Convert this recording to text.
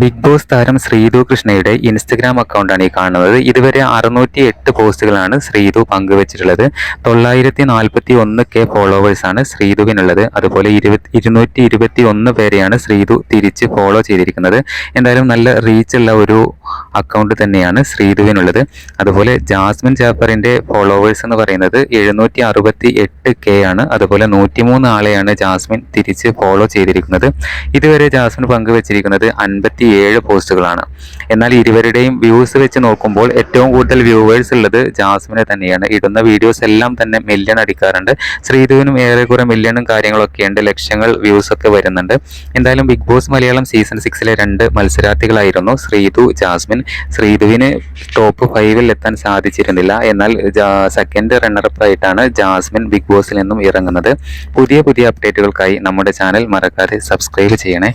Big boss താരം ശ്രീതു കൃഷ്ണയുടെ Instagram അക്കൗണ്ടാണ് ഈ കാണുന്നത്. ഇതുവരെ 608 പോസ്റ്റുകളാണ് ശ്രീതു പങ്കുവച്ചിട്ടുള്ളത്. 941K ഫോളോവേഴ്സാണ് ശ്രീതുവിനുള്ളത്. അതുപോലെ 221 പേരെയാണ് ശ്രീതു തിരിച്ച് ഫോളോ ചെയ്തിരിക്കുന്നത്. എന്തായാലും നല്ല റീച്ചുള്ള ഒരു അക്കൗണ്ട് തന്നെയാണ് ശ്രീതുവിനുള്ളത്. അതുപോലെ ജാസ്മിൻ ജാഫറിന്റെ ഫോളോവേഴ്സ് എന്ന് പറയുന്നത് 768K ആണ്. അതുപോലെ 103 ആളെയാണ് ജാസ്മിൻ തിരിച്ച് ഫോളോ ചെയ്തിരിക്കുന്നത്. ഇതുവരെ ജാസ്മിൻ പങ്കുവച്ചിരിക്കുന്നത് 57 പോസ്റ്റുകളാണ്. എന്നാൽ ഇരുവരുടെയും വ്യൂസ് വെച്ച് നോക്കുമ്പോൾ ഏറ്റവും കൂടുതൽ വ്യൂവേഴ്സ് ഉള്ളത് ജാസ്മിനെ തന്നെയാണ്. ഇടുന്ന വീഡിയോസ് എല്ലാം തന്നെ മില്യൺ അടിക്കാറുണ്ട്. ശ്രീധുവിനും ഏറെക്കുറെ മില്യണും കാര്യങ്ങളൊക്കെ ഉണ്ട്, ലക്ഷങ്ങൾ വ്യൂസ് ഒക്കെ വരുന്നുണ്ട്. എന്തായാലും ബിഗ് ബോസ് മലയാളം സീസൺ 6ലെ 2 മത്സരാർത്ഥികളായിരുന്നു ശ്രീധു, ജാസ്മിൻ. ശ്രീധുവിന് ടോപ്പ് 5ൽ എത്താൻ സാധിച്ചിരുന്നില്ല. എന്നാൽ സെക്കൻഡ് റണ്ണറപ്പ് ആയിട്ടാണ് ജാസ്മിൻ ബിഗ് ബോസിൽ നിന്നും ഇറങ്ങുന്നത്. പുതിയ അപ്ഡേറ്റുകൾക്കായി നമ്മുടെ ചാനൽ മറക്കാതെ സബ്സ്ക്രൈബ് ചെയ്യണേ.